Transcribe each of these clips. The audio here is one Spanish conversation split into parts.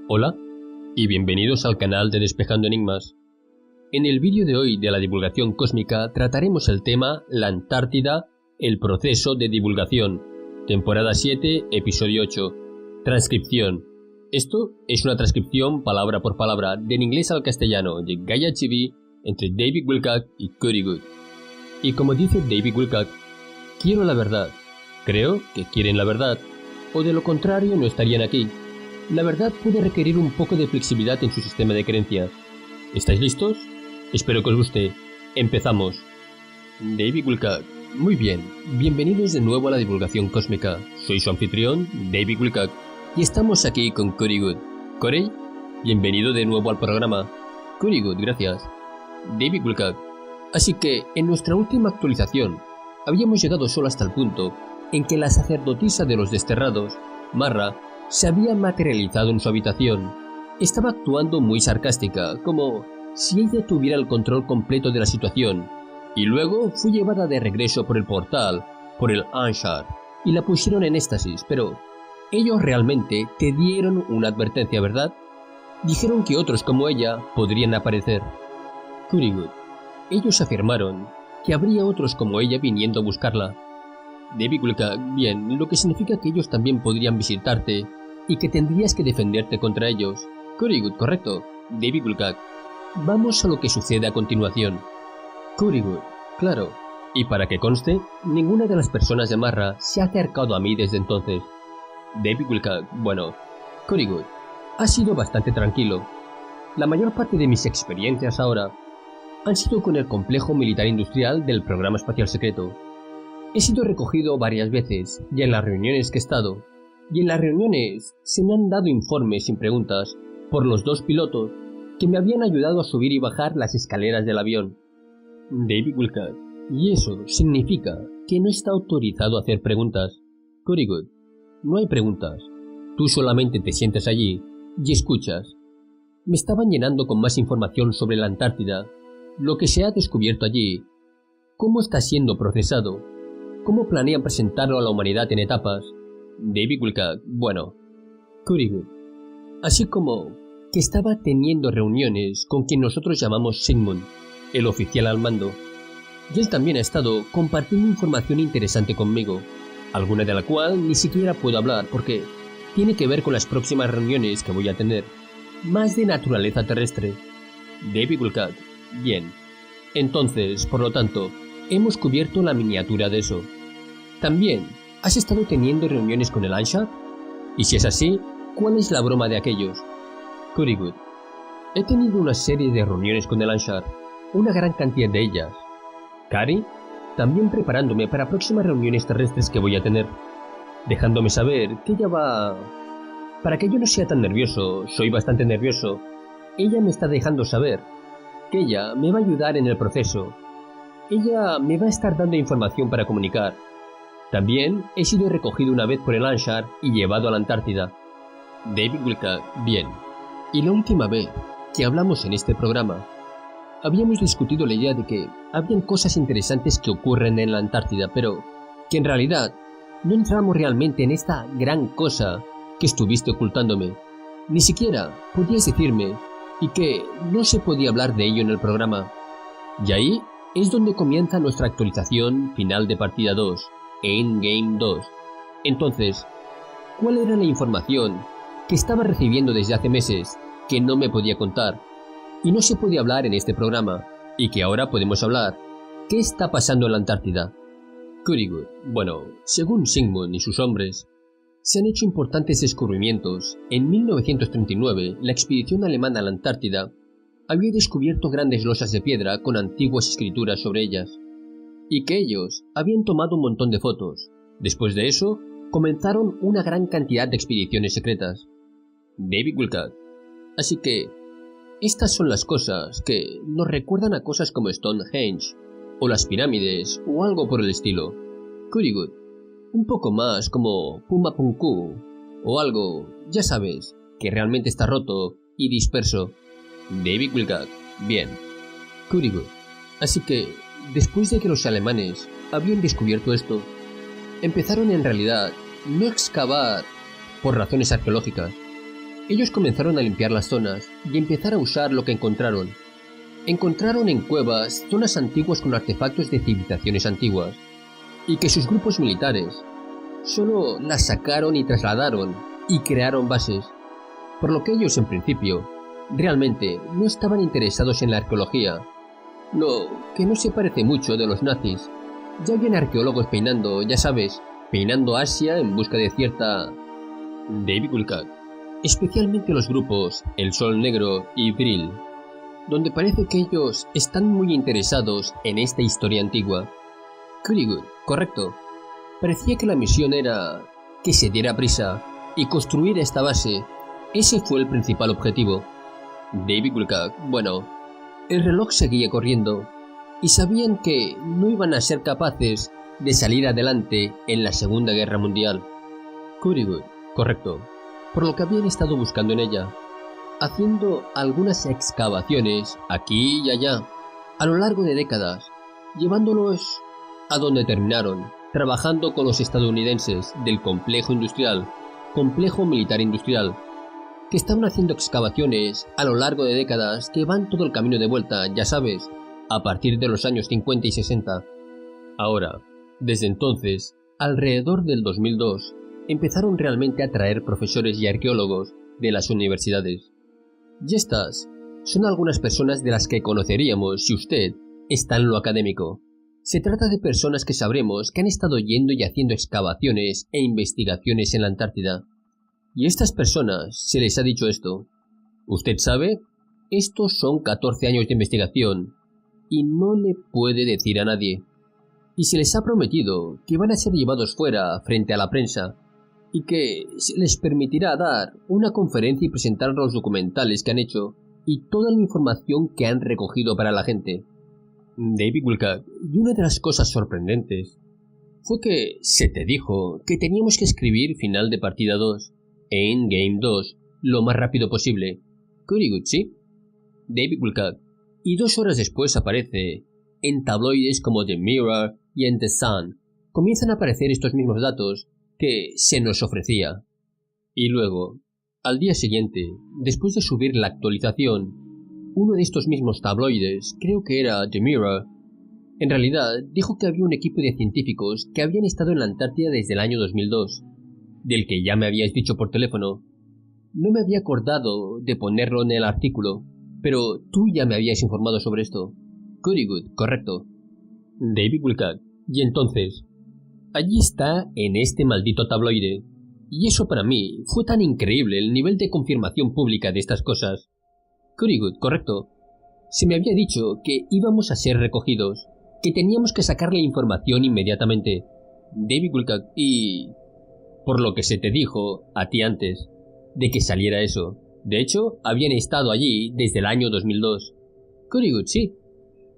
Hola y bienvenidos al canal de Despejando Enigmas. En el vídeo de hoy de la divulgación cósmica trataremos el tema La Antártida, el proceso de divulgación, temporada 7, episodio 8, transcripción. Esto es una transcripción palabra por palabra del inglés al castellano de Gaia TV entre David Wilcock y Cody Good. Y como dice David Wilcock, quiero la verdad, creo que quieren la verdad, o de lo contrario no estarían aquí. La verdad puede requerir un poco de flexibilidad en su sistema de creencias. ¿Estáis listos? Espero que os guste. Empezamos. David Wilcock. Muy bien, bienvenidos de nuevo a la divulgación cósmica. Soy su anfitrión, David Wilcock, y estamos aquí con Cody Good. Corey, bienvenido de nuevo al programa. Cody Good, gracias. David Wilcock. Así que, en nuestra última actualización, habíamos llegado solo hasta el punto en que la sacerdotisa de los desterrados, Marra, se había materializado en su habitación. Estaba actuando muy sarcástica, como si ella tuviera el control completo de la situación, y luego fue llevada de regreso por el portal, por el Anshar, y la pusieron en éxtasis, pero ellos realmente te dieron una advertencia, ¿verdad? Dijeron que otros como ella podrían aparecer. Cody Good. Ellos afirmaron que habría otros como ella viniendo a buscarla. David Wilcock, bien, lo que significa que ellos también podrían visitarte y que tendrías que defenderte contra ellos. Cody Good, correcto. David Wilcock. Vamos a lo que sucede a continuación. Cody Good, claro. Y para que conste, ninguna de las personas de Marra se ha acercado a mí desde entonces. David Wilcock, bueno. Cody Good, ha sido bastante tranquilo. La mayor parte de mis experiencias ahora han sido con el complejo militar industrial del programa espacial secreto. He sido recogido varias veces, y en las reuniones que he estado, y en las reuniones se me han dado informes sin preguntas por los dos pilotos que me habían ayudado a subir y bajar las escaleras del avión. David Wilcock, y eso significa que no está autorizado a hacer preguntas. Cody Good, no hay preguntas. Tú solamente te sientes allí y escuchas. Me estaban llenando con más información sobre la Antártida, lo que se ha descubierto allí, cómo está siendo procesado, cómo planean presentarlo a la humanidad en etapas. David Wilcock, bueno. Cody Good, así como que estaba teniendo reuniones con quien nosotros llamamos Sigmund, el oficial al mando, y él también ha estado compartiendo información interesante conmigo, alguna de la cual ni siquiera puedo hablar porque tiene que ver con las próximas reuniones que voy a tener, más de naturaleza terrestre. David Wilcock, bien. Entonces, por lo tanto, hemos cubierto la miniatura de eso. También, ¿has estado teniendo reuniones con el Anshar? Y si es así, ¿cuál es la broma de aquellos? Cody Good, he tenido una serie de reuniones con el Anshar, una gran cantidad de ellas. Cary, también preparándome para próximas reuniones terrestres que voy a tener, dejándome saber que ella va... Para que yo no sea tan nervioso, soy bastante nervioso, ella me está dejando saber que ella me va a ayudar en el proceso. Ella me va a estar dando información para comunicar. También he sido recogido una vez por el Anshar y llevado a la Antártida. David Wilcock, bien. Y la última vez que hablamos en este programa, habíamos discutido la idea de que habían cosas interesantes que ocurren en la Antártida, pero que en realidad no entramos realmente en esta gran cosa que estuviste ocultándome. Ni siquiera podías decirme y que no se podía hablar de ello en el programa. Y ahí es donde comienza nuestra actualización final de partida 2, Endgame 2. Entonces, ¿cuál era la información que estaba recibiendo desde hace meses que no me podía contar y no se podía hablar en este programa y que ahora podemos hablar? ¿Qué está pasando en la Antártida? Cody Good, bueno, según Sigmund y sus hombres, se han hecho importantes descubrimientos. En 1939, la expedición alemana a la Antártida había descubierto grandes losas de piedra con antiguas escrituras sobre ellas, y que ellos habían tomado un montón de fotos. Después de eso, comenzaron una gran cantidad de expediciones secretas. David Wilcock, así que estas son las cosas que nos recuerdan a cosas como Stonehenge, o las pirámides, o algo por el estilo. Cody Good, un poco más como Puma Punku, o algo, ya sabes, que realmente está roto y disperso. David Wilcock, bien. Cody Good, así que después de que los alemanes habían descubierto esto, empezaron en realidad no a excavar por razones arqueológicas, Ellos comenzaron a limpiar las zonas y empezar a usar lo que encontraron. Encontraron en cuevas zonas antiguas con artefactos de civilizaciones antiguas, y que sus grupos militares solo las sacaron y trasladaron y crearon bases, por lo que ellos en principio realmente no estaban interesados en la arqueología, lo que no se parece mucho de los nazis. Ya habían arqueólogos peinando, ya sabes, peinando Asia en busca de cierta... David Wilcock, especialmente los grupos El Sol Negro y Vril, donde parece que ellos están muy interesados en esta historia antigua. Kurigud, correcto. Parecía que la misión era que se diera prisa y construir esta base. Ese fue el principal objetivo. David Wilcock, bueno, el reloj seguía corriendo y sabían que no iban a ser capaces de salir adelante en la Segunda Guerra Mundial. Kurigud, correcto, por lo que habían estado buscando en ella, haciendo algunas excavaciones aquí y allá, a lo largo de décadas, llevándolos a donde terminaron, trabajando con los estadounidenses del complejo militar industrial, que estaban haciendo excavaciones a lo largo de décadas que van todo el camino de vuelta, ya sabes, a partir de los años 50 y 60. Ahora, desde entonces, alrededor del 2002, empezaron realmente a traer profesores y arqueólogos de las universidades. Y estas son algunas personas de las que conoceríamos si usted está en lo académico. Se trata de personas que sabremos que han estado yendo y haciendo excavaciones e investigaciones en la Antártida. Y a estas personas se les ha dicho esto. Usted sabe, estos son 14 años de investigación y no le puede decir a nadie. Y se les ha prometido que van a ser llevados fuera frente a la prensa y que se les permitirá dar una conferencia y presentar los documentales que han hecho y toda la información que han recogido para la gente. David Wilcock, y una de las cosas sorprendentes fue que se te dijo que teníamos que escribir final de partida 2, Endgame 2, lo más rápido posible. Kurigud, ¿sí? David Wilcock, y 2 horas después aparece en tabloides como The Mirror y en The Sun. Comienzan a aparecer estos mismos datos que se nos ofrecía. Y luego, al día siguiente, después de subir la actualización, uno de estos mismos tabloides, creo que era The Mirror, en realidad dijo que había un equipo de científicos que habían estado en la Antártida desde el año 2002, del que ya me habíais dicho por teléfono. No me había acordado de ponerlo en el artículo, pero tú ya me habías informado sobre esto. Kurigud, correcto. David Wilcock, y entonces, allí está en este maldito tabloide, y eso para mí fue tan increíble el nivel de confirmación pública de estas cosas. Kurigud, correcto. Se me había dicho que íbamos a ser recogidos, que teníamos que sacar la información inmediatamente. David Wilcock, y... por lo que se te dijo a ti antes, de que saliera eso. De hecho, habían estado allí desde el año 2002. Kurigud, sí.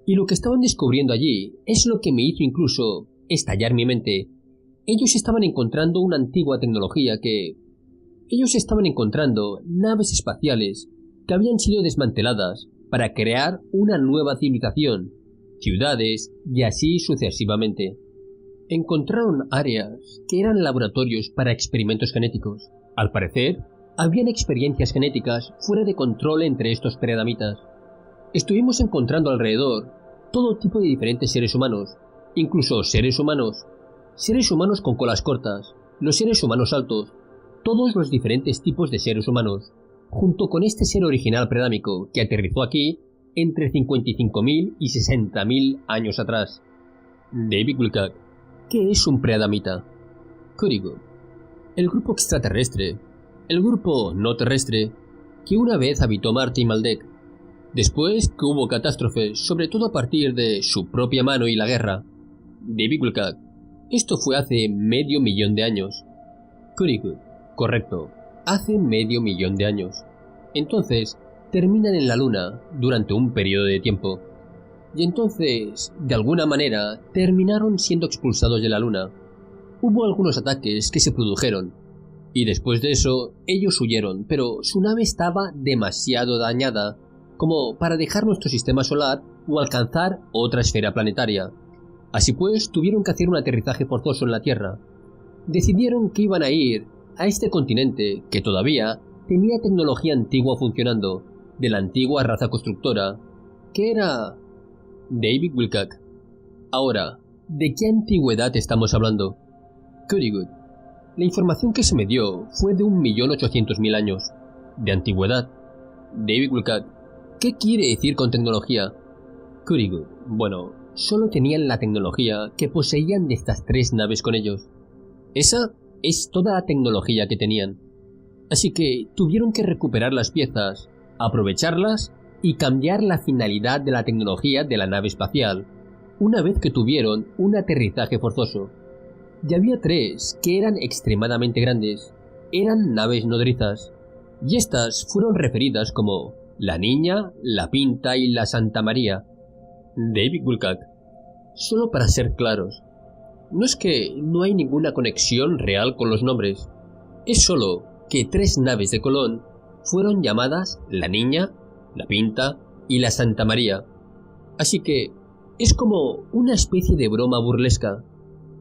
Y lo que estaban descubriendo allí es lo que me hizo incluso estallar mi mente. Ellos estaban encontrando una antigua tecnología que... Ellos estaban encontrando naves espaciales que habían sido desmanteladas para crear una nueva civilización, ciudades y así sucesivamente. Encontraron áreas que eran laboratorios para experimentos genéticos. Al parecer, habían experiencias genéticas fuera de control entre estos predamitas. Estuvimos encontrando alrededor todo tipo de diferentes seres humanos, incluso seres humanos con colas cortas, los seres humanos altos, todos los diferentes tipos de seres humanos, junto con este ser original predámico que aterrizó aquí entre 55.000 y 60.000 años atrás. David Wilcock, ¿qué es un predamita? Kurigud, el grupo extraterrestre, el grupo no terrestre, que una vez habitó Marte y Maldek, después que hubo catástrofes, sobre todo a partir de su propia mano y la guerra. David Wilcock, esto fue hace 500.000 de años. Kurigud, correcto, hace 500.000 de años. Entonces, terminan en la Luna durante un periodo de tiempo. Y entonces, de alguna manera, terminaron siendo expulsados de la Luna. Hubo algunos ataques que se produjeron, y después de eso, ellos huyeron, pero su nave estaba demasiado dañada como para dejar nuestro sistema solar o alcanzar otra esfera planetaria. Así pues, tuvieron que hacer un aterrizaje forzoso en la Tierra. Decidieron que iban a ir a este continente que todavía tenía tecnología antigua funcionando, de la antigua raza constructora, que era David Wilcock. Ahora, ¿de qué antigüedad estamos hablando? Currywood. La información que se me dio fue de 1.800.000 años. ¿De antigüedad? David Wilcock. ¿Qué quiere decir con tecnología? Currywood. Bueno, solo tenían la tecnología que poseían de estas 3 naves con ellos. Esa es toda la tecnología que tenían. Así que tuvieron que recuperar las piezas, aprovecharlas y cambiar la finalidad de la tecnología de la nave espacial, una vez que tuvieron un aterrizaje forzoso. Y había 3 que eran extremadamente grandes. Eran naves nodrizas. Y estas fueron referidas como la Niña, la Pinta y la Santa María. David Wilcock. Solo para ser claros, no es que no hay ninguna conexión real con los nombres. Es solo que 3 naves de Colón fueron llamadas la Niña, la Pinta y la Santa María. Así que es como una especie de broma burlesca.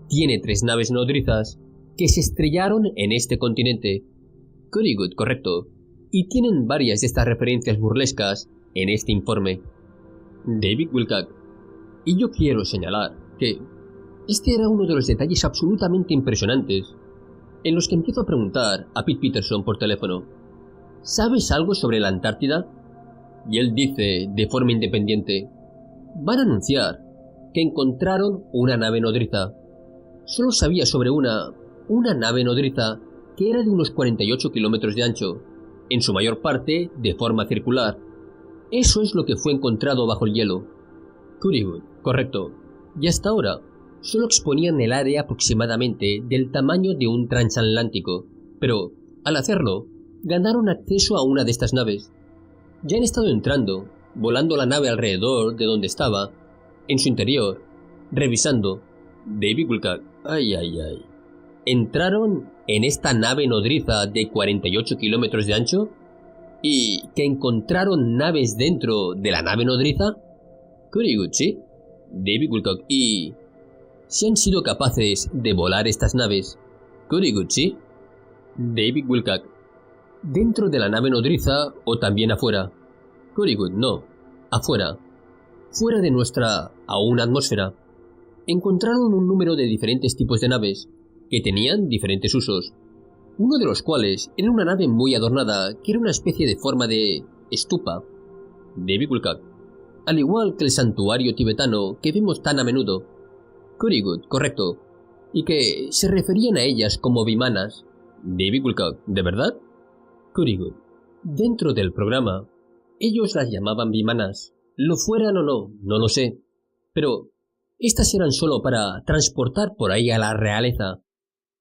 Tiene 3 naves nodrizas que se estrellaron en este continente. Currywood, correcto. Y tienen varias de estas referencias burlescas en este informe. David Wilcock. Y yo quiero señalar que este era uno de los detalles absolutamente impresionantes, en los que empiezo a preguntar a Pete Peterson por teléfono: ¿sabes algo sobre la Antártida? Y él dice de forma independiente: van a anunciar que encontraron una nave nodriza. Solo sabía sobre una nave nodriza que era de unos 48 kilómetros de ancho, en su mayor parte de forma circular. Eso es lo que fue encontrado bajo el hielo. Currywood, correcto. Y hasta ahora solo exponían el área aproximadamente del tamaño de un transatlántico, pero al hacerlo ganaron acceso a una de estas naves. Ya han estado entrando, volando la nave alrededor de donde estaba, en su interior, revisando. David Wilcock. Ay. ¿Entraron en esta nave nodriza de 48 kilómetros de ancho? ¿Y que encontraron naves dentro de la nave nodriza? Currywood, sí. David Wilcock. ¿Y si han sido capaces de volar estas naves? Currywood, sí. David Wilcock. ¿Dentro de la nave nodriza o también afuera? Currywood, no. Afuera. Fuera de nuestra aún atmósfera. Encontraron un número de diferentes tipos de naves que tenían diferentes usos, uno de los cuales era una nave muy adornada que era una especie de forma de estupa. David Wilcock. Al igual que el santuario tibetano que vemos tan a menudo. Currywood, correcto. Y que se referían a ellas como vimanas. David Wilcock, ¿de verdad? Currywood. Dentro del programa, ellos las llamaban vimanas. Lo fueran o no, no lo sé. Pero estas eran solo para transportar por ahí a la realeza.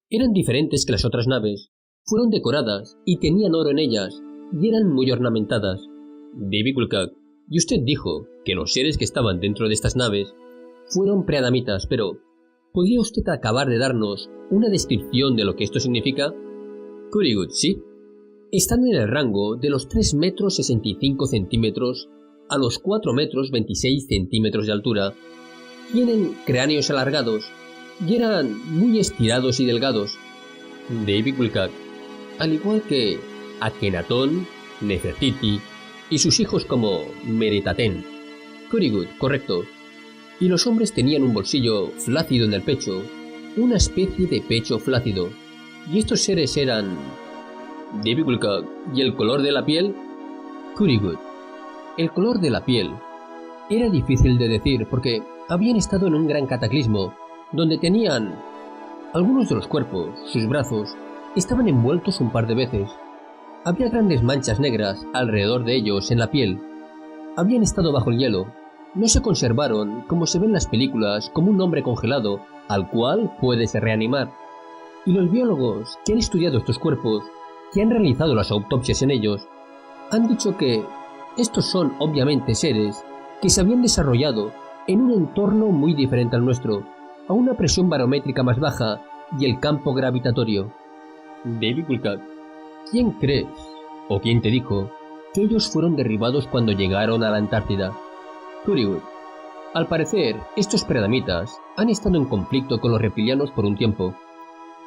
Eran diferentes que las otras naves. Fueron decoradas y tenían oro en ellas y eran muy ornamentadas. David Wilcock. Y usted dijo que los seres que estaban dentro de estas naves fueron preadamitas, pero ¿podría usted acabar de darnos una descripción de lo que esto significa? Currywood, sí. Están en el rango de los 3 metros 65 centímetros a los 4 metros 26 centímetros de altura. Tienen cráneos alargados y eran muy estirados y delgados. David Wilcock. Al igual que Akenatón, Nefertiti y sus hijos como Meretaten. Currywood, correcto. Y los hombres tenían un bolsillo flácido en el pecho, una especie de pecho flácido. Y estos seres eran... David Wilcock. ¿Y el color de la piel? Currywood. El color de la piel era difícil de decir porque habían estado en un gran cataclismo, donde tenían... Algunos de los cuerpos, sus brazos, estaban envueltos un par de veces. Había grandes manchas negras alrededor de ellos en la piel. Habían estado bajo el hielo. No se conservaron, como se ve en las películas, como un hombre congelado, al cual puedes reanimar. Y los biólogos que han estudiado estos cuerpos, que han realizado las autopsias en ellos, han dicho que estos son obviamente seres que se habían desarrollado en un entorno muy diferente al nuestro, a una presión barométrica más baja y el campo gravitatorio. David Wilcock. ¿Quién crees, o quién te dijo, que ellos fueron derribados cuando llegaron a la Antártida? Currywood. Al parecer, estos predamitas han estado en conflicto con los reptilianos por un tiempo.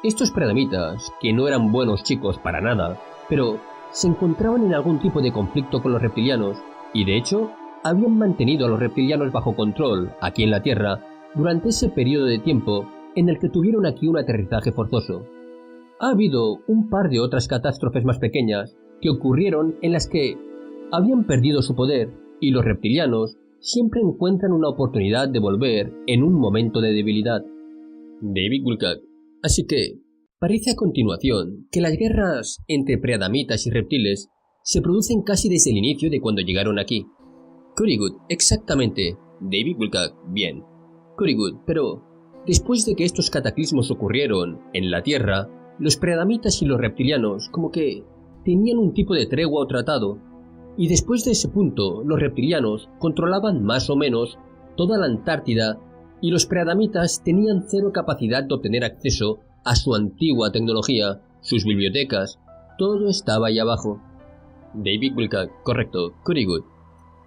Estos predamitas, que no eran buenos chicos para nada, pero se encontraban en algún tipo de conflicto con los reptilianos y de hecho habían mantenido a los reptilianos bajo control aquí en la Tierra durante ese periodo de tiempo en el que tuvieron aquí un aterrizaje forzoso. Ha habido un par de otras catástrofes más pequeñas que ocurrieron en las que habían perdido su poder y los reptilianos siempre encuentran una oportunidad de volver en un momento de debilidad. David Wilcock. Así que parece a continuación que las guerras entre preadamitas y reptiles se producen casi desde el inicio de cuando llegaron aquí. Currygood, exactamente. David Wilcock, bien. Currygood, pero después de que estos cataclismos ocurrieron en la Tierra, los preadamitas y los reptilianos como que tenían un tipo de tregua o tratado, y después de ese punto los reptilianos controlaban más o menos toda la Antártida y los preadamitas tenían cero capacidad de obtener acceso a su antigua tecnología, sus bibliotecas, todo estaba ahí abajo. David Wilcock, correcto. Currygood.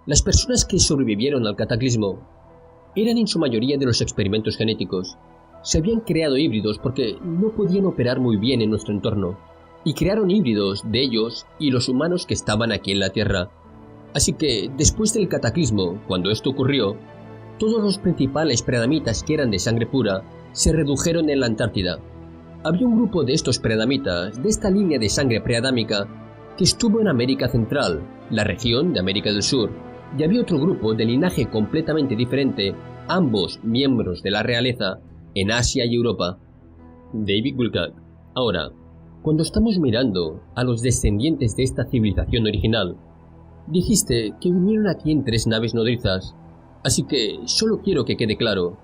Las personas que sobrevivieron al cataclismo eran en su mayoría de los experimentos genéticos. Se habían creado híbridos porque no podían operar muy bien en nuestro entorno, y crearon híbridos de ellos y los humanos que estaban aquí en la Tierra. Así que, después del cataclismo, cuando esto ocurrió, todos los principales preadamitas que eran de sangre pura se redujeron en la Antártida. Había un grupo de estos preadamitas, de esta línea de sangre preadámica, que estuvo en América Central, la región de América del Sur, y había otro grupo de linaje completamente diferente, ambos miembros de la realeza, en Asia y Europa. David Wilcock. Ahora, cuando estamos mirando a los descendientes de esta civilización original, dijiste que vinieron aquí en 3 naves nodrizas, así que solo quiero que quede claro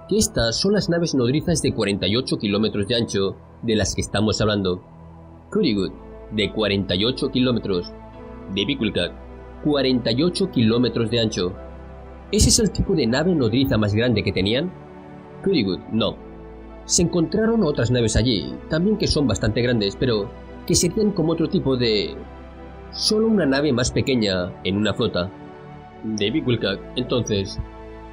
que estas son las naves nodrizas de 48 kilómetros de ancho de las que estamos hablando. Currygood, de 48 kilómetros. David Wilcock, 48 kilómetros de ancho. ¿Ese es el tipo de nave nodriza más grande que tenían? Currygood, no. Se encontraron otras naves allí, también que son bastante grandes, pero que serían como otro tipo de... solo una nave más pequeña en una flota. David Wilcock, entonces,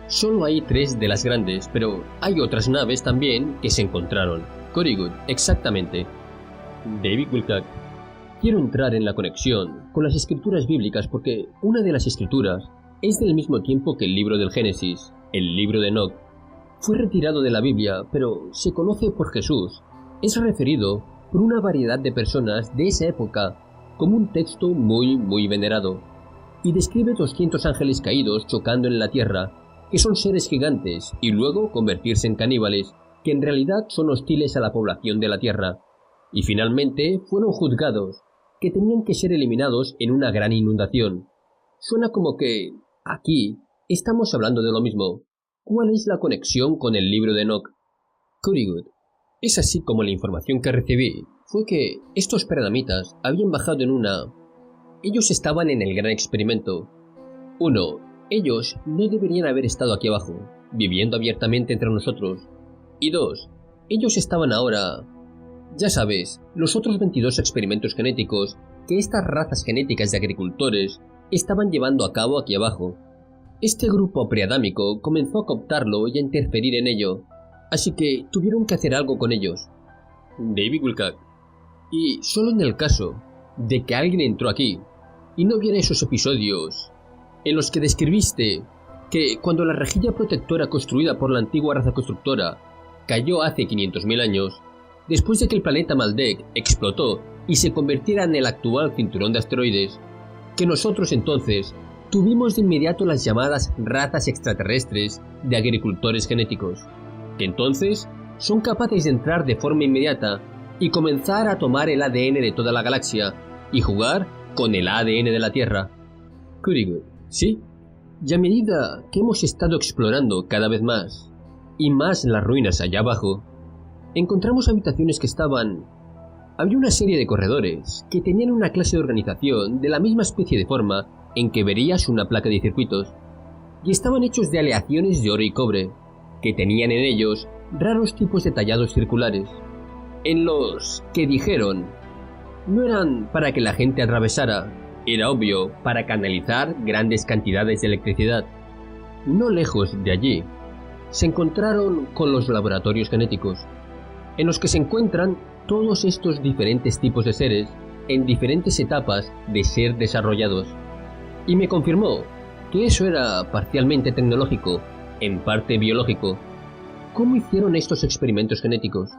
solo hay 3 de las grandes, pero hay otras naves también que se encontraron. Currygood, exactamente. David Wilcock, quiero entrar en la conexión con las escrituras bíblicas porque una de las escrituras es del mismo tiempo que el libro del Génesis, el libro de Enoc. Fue retirado de la Biblia, pero se conoce por Jesús. Es referido por una variedad de personas de esa época como un texto muy venerado, y describe 200 ángeles caídos chocando en la tierra, que son seres gigantes, y luego convertirse en caníbales, que en realidad son hostiles a la población de la tierra, y finalmente fueron juzgados, que tenían que ser eliminados en una gran inundación. Suena como que, aquí, estamos hablando de lo mismo. ¿Cuál es la conexión con el libro de Enoc? Currygood. Es así como la información que recibí fue que estos preadamitas habían bajado en una... Ellos estaban en el gran experimento. 1. Ellos no deberían haber estado aquí abajo, viviendo abiertamente entre nosotros. Y 2. Ellos estaban ahora... Ya sabes, los otros 22 experimentos genéticos que estas razas genéticas de agricultores estaban llevando a cabo aquí abajo. Este grupo preadámico comenzó a cooptarlo y a interferir en ello, así que tuvieron que hacer algo con ellos. David Wilcock. Y solo en el caso de que alguien entró aquí y no viera esos episodios en los que describiste que cuando la rejilla protectora construida por la antigua raza constructora cayó hace 500.000 años, después de que el planeta Maldek explotó y se convirtiera en el actual cinturón de asteroides, que nosotros entonces tuvimos de inmediato las llamadas razas extraterrestres de agricultores genéticos, que entonces son capaces de entrar de forma inmediata y comenzar a tomar el ADN de toda la galaxia y jugar con el ADN de la Tierra. Currygood, ¿sí? Y a medida que hemos estado explorando cada vez más, y más las ruinas allá abajo, encontramos habitaciones que estaban... Había una serie de corredores que tenían una clase de organización de la misma especie de forma en que verías una placa de circuitos, y estaban hechos de aleaciones de oro y cobre, que tenían en ellos raros tipos de tallados circulares, en los que dijeron no eran para que la gente atravesara, era obvio para canalizar grandes cantidades de electricidad. No lejos de allí, se encontraron con los laboratorios genéticos, en los que se encuentran todos estos diferentes tipos de seres en diferentes etapas de ser desarrollados. Y me confirmó que eso era parcialmente tecnológico, en parte biológico. ¿Cómo hicieron estos experimentos genéticos?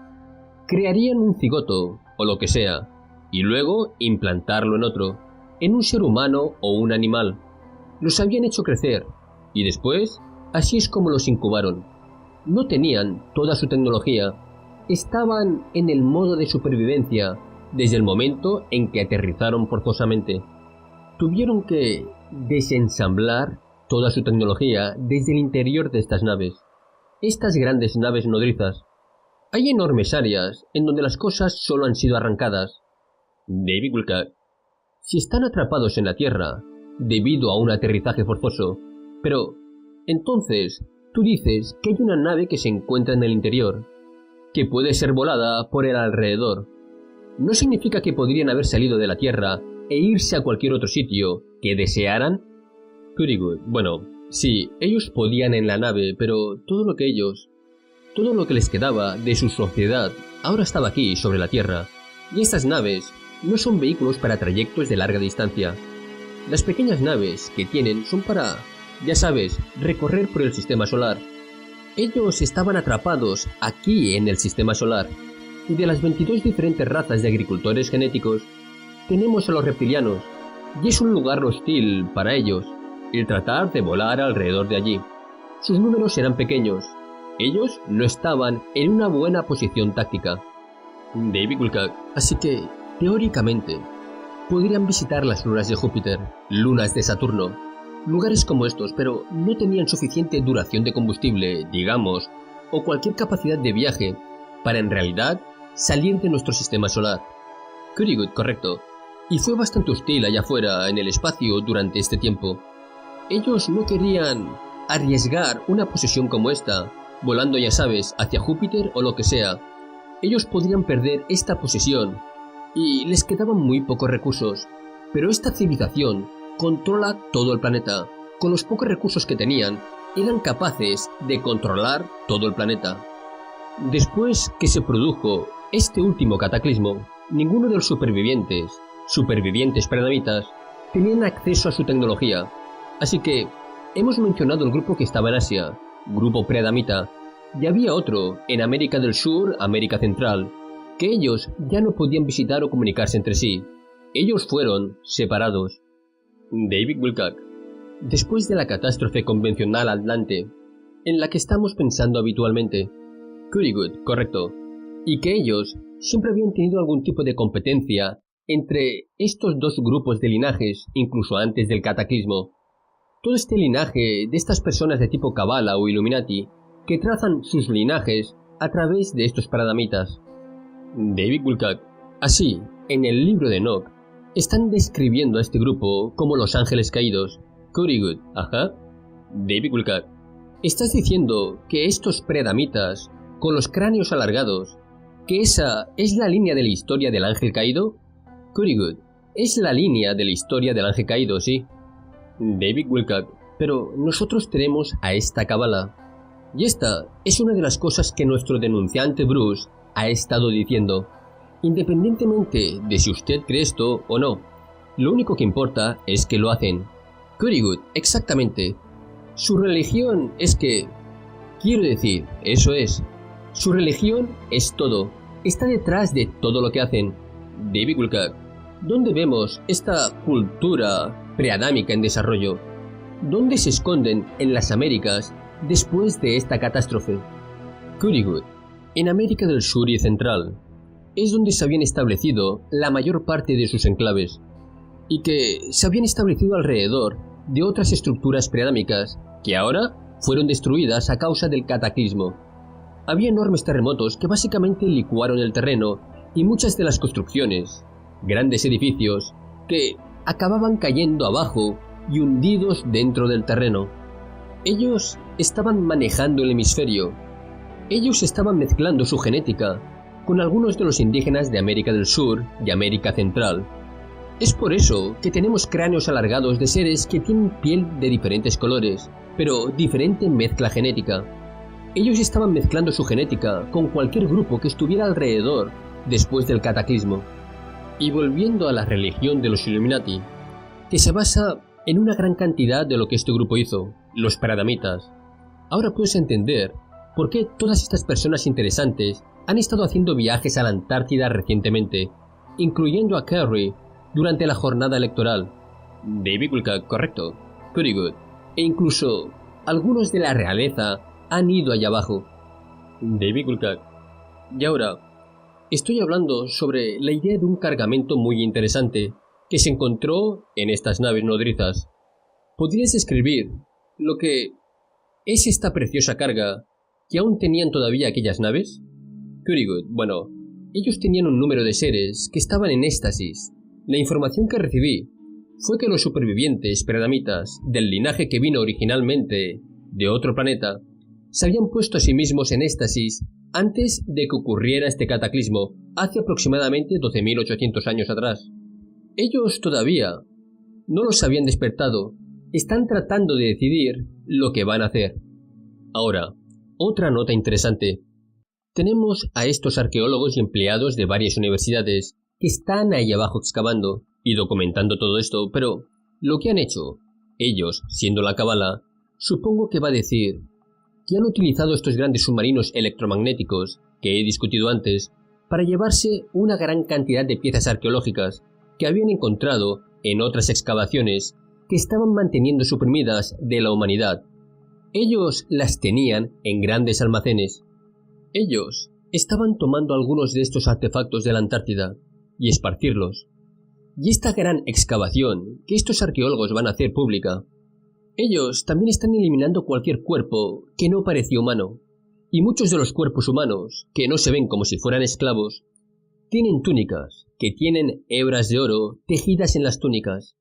Crearían un cigoto, o lo que sea, y luego implantarlo en otro, en un ser humano o un animal. Los habían hecho crecer, y después, así es como los incubaron. No tenían toda su tecnología, estaban en el modo de supervivencia desde el momento en que aterrizaron forzosamente. Tuvieron que desensamblar toda su tecnología desde el interior de estas naves. Estas grandes naves nodrizas. Hay enormes áreas en donde las cosas solo han sido arrancadas. David Wilcock, si están atrapados en la Tierra debido a un aterrizaje forzoso, pero entonces tú dices que hay una nave que se encuentra en el interior, que puede ser volada por el alrededor. ¿No significa que podrían haber salido de la Tierra e irse a cualquier otro sitio que desearan? Currywood, bueno, sí, ellos podían en la nave, pero todo lo que les quedaba de su sociedad ahora estaba aquí, sobre la Tierra, y estas naves no son vehículos para trayectos de larga distancia. Las pequeñas naves que tienen son para, ya sabes, recorrer por el sistema solar. Ellos estaban atrapados aquí en el sistema solar, y de las 22 diferentes razas de agricultores genéticos, tenemos a los reptilianos, y es un lugar hostil para ellos el tratar de volar alrededor de allí. Sus números eran pequeños. Ellos no estaban en una buena posición táctica. David Wilcock, así que, teóricamente, podrían visitar las lunas de Júpiter, lunas de Saturno, lugares como estos, pero no tenían suficiente duración de combustible, digamos, o cualquier capacidad de viaje para en realidad salir de nuestro sistema solar. Currywood, correcto. Y fue bastante hostil allá afuera en el espacio durante este tiempo. Ellos no querían arriesgar una posesión como esta, volando, ya sabes, hacia Júpiter o lo que sea. Ellos podrían perder esta posesión y les quedaban muy pocos recursos, pero esta civilización controla todo el planeta. Con los pocos recursos que tenían, eran capaces de controlar todo el planeta. Después que se produjo este último cataclismo, ninguno de los supervivientes prenamitas, tenían acceso a su tecnología. Así que hemos mencionado el grupo que estaba en Asia, grupo predamita, y había otro en América del Sur, América Central, que ellos ya no podían visitar o comunicarse entre sí. Ellos fueron separados. David Wilcock, después de la catástrofe convencional Atlante, en la que estamos pensando habitualmente. Currywood, correcto. Y que ellos siempre habían tenido algún tipo de competencia entre estos dos grupos de linajes, incluso antes del cataclismo. Todo este linaje de estas personas de tipo Kabbalah o Illuminati que trazan sus linajes a través de estos paradamitas. David Wilcock, así, en el libro de Enoch, están describiendo a este grupo como los ángeles caídos. Currywood, ajá. David Wilcock, ¿estás diciendo que estos predamitas, con los cráneos alargados, que esa es la línea de la historia del ángel caído? Currywood, es la línea de la historia del ángel caído, sí. David Wilcock, pero nosotros tenemos a esta Kabbalah. Y esta es una de las cosas que nuestro denunciante Bruce ha estado diciendo. Independientemente de si usted cree esto o no, lo único que importa es que lo hacen. Currywood, exactamente. Su religión es que... Quiero decir, eso es. Su religión es todo. Está detrás de todo lo que hacen. David Wilcock, ¿dónde vemos esta cultura preadámica en desarrollo? ¿Dónde se esconden en las Américas después de esta catástrofe? Currywood, en América del Sur y Central, es donde se habían establecido la mayor parte de sus enclaves, y que se habían establecido alrededor de otras estructuras preadámicas que ahora fueron destruidas a causa del cataclismo. Había enormes terremotos que básicamente licuaron el terreno y muchas de las construcciones, grandes edificios, que acababan cayendo abajo y hundidos dentro del terreno. Ellos estaban manejando el hemisferio. Ellos estaban mezclando su genética con algunos de los indígenas de América del Sur y América Central. Es por eso que tenemos cráneos alargados de seres que tienen piel de diferentes colores, pero diferente mezcla genética. Ellos estaban mezclando su genética con cualquier grupo que estuviera alrededor después del cataclismo. Y volviendo a la religión de los Illuminati, que se basa en una gran cantidad de lo que este grupo hizo, los Paradamitas, ahora puedes entender por qué todas estas personas interesantes han estado haciendo viajes a la Antártida recientemente, incluyendo a Kerry durante la jornada electoral. David Wilcock, correcto. Pretty good. E incluso algunos de la realeza han ido allá abajo. David Wilcock. Y ahora, estoy hablando sobre la idea de un cargamento muy interesante que se encontró en estas naves nodrizas. ¿Podrías describir lo que es esta preciosa carga que aún tenían todavía aquellas naves? Pretty good. Bueno, ellos tenían un número de seres que estaban en éxtasis. La información que recibí fue que los supervivientes Paradamitas del linaje que vino originalmente de otro planeta se habían puesto a sí mismos en éxtasis antes de que ocurriera este cataclismo, hace aproximadamente 12.800 años atrás. Ellos todavía no los habían despertado, están tratando de decidir lo que van a hacer. Ahora, otra nota interesante. Tenemos a estos arqueólogos y empleados de varias universidades que están ahí abajo excavando y documentando todo esto, pero lo que han hecho, ellos, siendo la Cábala, supongo que va a decir que han utilizado estos grandes submarinos electromagnéticos que he discutido antes para llevarse una gran cantidad de piezas arqueológicas que habían encontrado en otras excavaciones que estaban manteniendo suprimidas de la humanidad. Ellos las tenían en grandes almacenes. Ellos estaban tomando algunos de estos artefactos de la Antártida y esparcirlos. Y esta gran excavación que estos arqueólogos van a hacer pública, ellos también están eliminando cualquier cuerpo que no parecía humano, y muchos de los cuerpos humanos, que no se ven como si fueran esclavos, tienen túnicas, que tienen hebras de oro tejidas en las túnicas.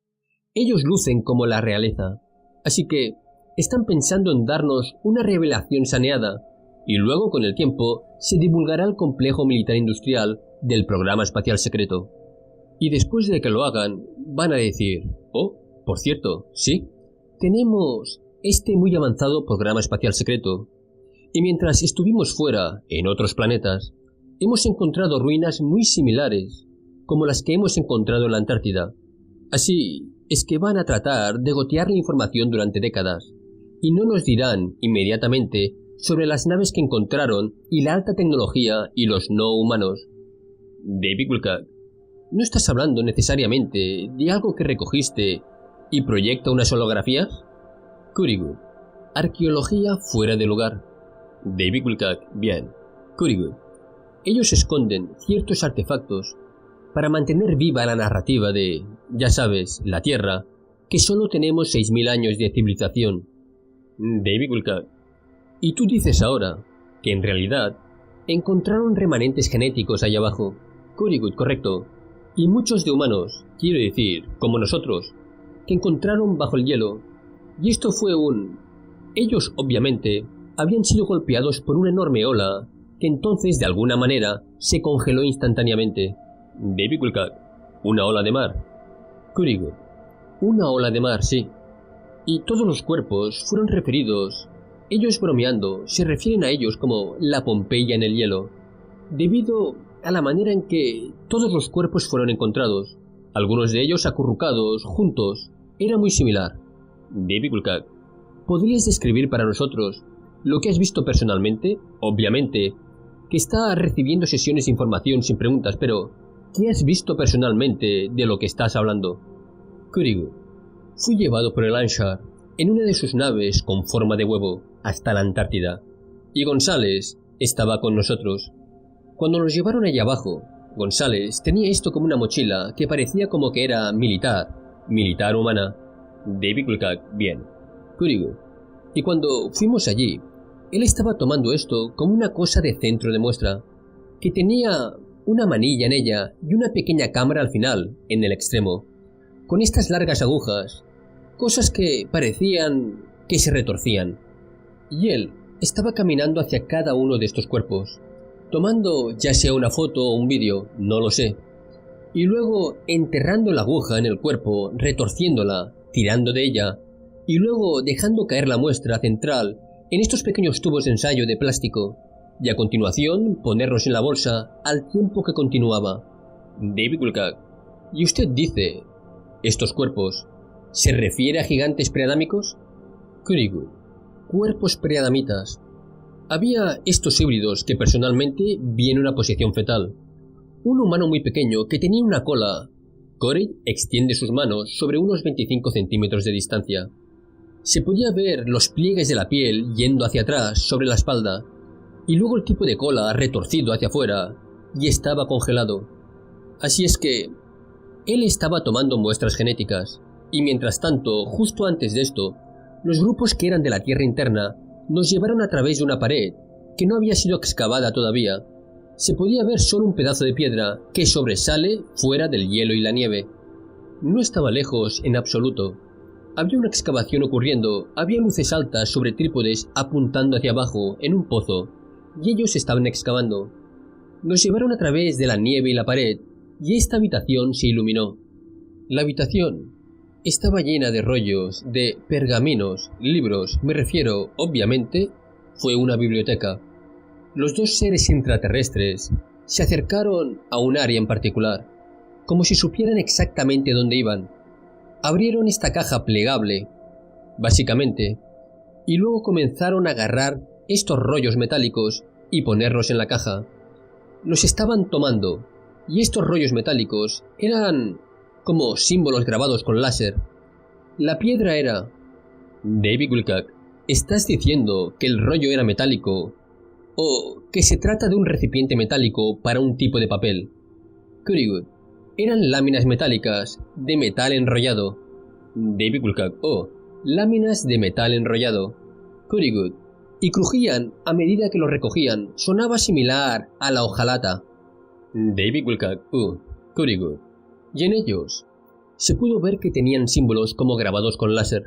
Ellos lucen como la realeza, así que están pensando en darnos una revelación saneada, y luego con el tiempo se divulgará el complejo militar industrial del programa espacial secreto. Y después de que lo hagan, van a decir, oh, por cierto, sí, tenemos este muy avanzado programa espacial secreto. Y mientras estuvimos fuera, en otros planetas, hemos encontrado ruinas muy similares, como las que hemos encontrado en la Antártida. Así es que van a tratar de gotear la información durante décadas, y no nos dirán inmediatamente sobre las naves que encontraron y la alta tecnología y los no humanos. David Wilcock, ¿no estás hablando necesariamente de algo que recogiste y proyecta unas holografías? Kurigu, arqueología fuera de lugar. David Wilcock, bien. Kurigu, ellos esconden ciertos artefactos para mantener viva la narrativa de, ya sabes, la Tierra, que solo tenemos 6.000 años de civilización. David Wilcock, y tú dices ahora que en realidad encontraron remanentes genéticos allá abajo. Kurigu, correcto. Y muchos de humanos, quiero decir, como nosotros, que encontraron bajo el hielo. Y esto fue Ellos, obviamente, habían sido golpeados por una enorme ola, que entonces, de alguna manera, se congeló instantáneamente. David Wilcock, ¿una ola de mar? Kurigu, una ola de mar, sí. Y todos los cuerpos fueron referidos. Ellos bromeando, se refieren a ellos como la Pompeya en el hielo, debido a la manera en que todos los cuerpos fueron encontrados, algunos de ellos acurrucados, juntos, era muy similar. David Wilcock, ¿podrías describir para nosotros lo que has visto personalmente? Obviamente, que está recibiendo sesiones de información sin preguntas, pero ¿qué has visto personalmente de lo que estás hablando? Kurigu, fui llevado por el Anshar en una de sus naves con forma de huevo hasta la Antártida, y González estaba con nosotros. Cuando nos llevaron allá abajo, González tenía esto como una mochila que parecía como que era militar humana. David Wilcock, bien. Kurigu, y cuando fuimos allí, él estaba tomando esto como una cosa de centro de muestra, que tenía una manilla en ella y una pequeña cámara al final, en el extremo, con estas largas agujas, cosas que parecían que se retorcían. Y él estaba caminando hacia cada uno de estos cuerpos, tomando ya sea una foto o un vídeo, no lo sé, y luego enterrando la aguja en el cuerpo, retorciéndola, tirando de ella, y luego dejando caer la muestra central en estos pequeños tubos de ensayo de plástico, y a continuación ponerlos en la bolsa al tiempo que continuaba. David Wilcock, Y usted dice, ¿estos cuerpos se refiere a gigantes preadámicos? Kurigu, cuerpos preadamitas. Había estos híbridos que personalmente vi en una posición fetal. Un humano muy pequeño que tenía una cola. Corey extiende sus manos sobre unos 25 centímetros de distancia. Se podía ver los pliegues de la piel yendo hacia atrás sobre la espalda, y luego el tipo de cola retorcido hacia afuera, y estaba congelado. Así es que él estaba tomando muestras genéticas, y mientras tanto, justo antes de esto, los grupos que eran de la Tierra interna nos llevaron a través de una pared que no había sido excavada todavía. Se podía ver solo un pedazo de piedra que sobresale fuera del hielo y la nieve. No estaba lejos en absoluto. Había una excavación ocurriendo, había luces altas sobre trípodes apuntando hacia abajo en un pozo, y ellos estaban excavando. Nos llevaron a través de la nieve y la pared, y esta habitación se iluminó. La habitación estaba llena de rollos, de pergaminos, libros, me refiero, obviamente, fue una biblioteca. Los dos seres intraterrestres se acercaron a un área en particular, como si supieran exactamente dónde iban. Abrieron esta caja plegable, básicamente, y luego comenzaron a agarrar estos rollos metálicos y ponerlos en la caja. Los estaban tomando, y estos rollos metálicos eran como símbolos grabados con láser. La piedra era... David Wilcock, ¿estás diciendo que el rollo era metálico? ¿O que se trata de un recipiente metálico para un tipo de papel? Kurigu, eran láminas metálicas de metal enrollado. David Wilcock, láminas de metal enrollado. Kurigu, y crujían a medida que lo recogían. Sonaba similar a la hojalata. David Wilcock, Kurigu. Y en ellos se pudo ver que tenían símbolos como grabados con láser.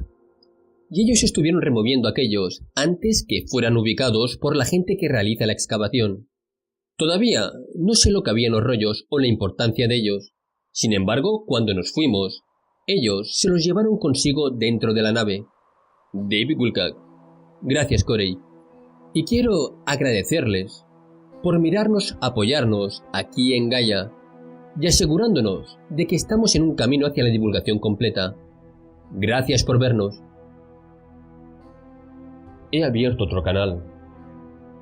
Y ellos estuvieron removiendo aquellos antes que fueran ubicados por la gente que realiza la excavación. Todavía no sé lo que había en los rollos o la importancia de ellos. Sin embargo, cuando nos fuimos, ellos se los llevaron consigo dentro de la nave. David Wilcock. Gracias, Corey. Y quiero agradecerles por mirarnos, apoyarnos aquí en Gaia y asegurándonos de que estamos en un camino hacia la divulgación completa. Gracias por vernos. He abierto otro canal,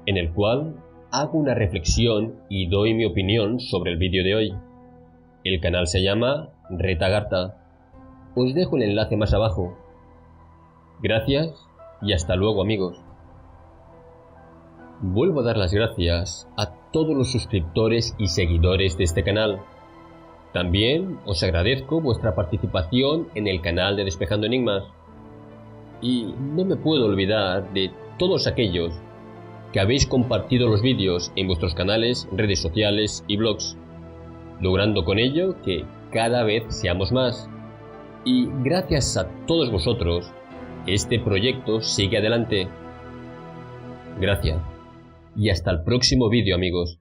en el cual hago una reflexión y doy mi opinión sobre el vídeo de hoy. El canal se llama Retagarta. Os dejo el enlace más abajo. Gracias y hasta luego, amigos. Vuelvo a dar las gracias a todos los suscriptores y seguidores de este canal. También os agradezco vuestra participación en el canal de Despejando Enigmas. Y no me puedo olvidar de todos aquellos que habéis compartido los vídeos en vuestros canales, redes sociales y blogs, logrando con ello que cada vez seamos más. Y gracias a todos vosotros, este proyecto sigue adelante. Gracias. Y hasta el próximo vídeo, amigos.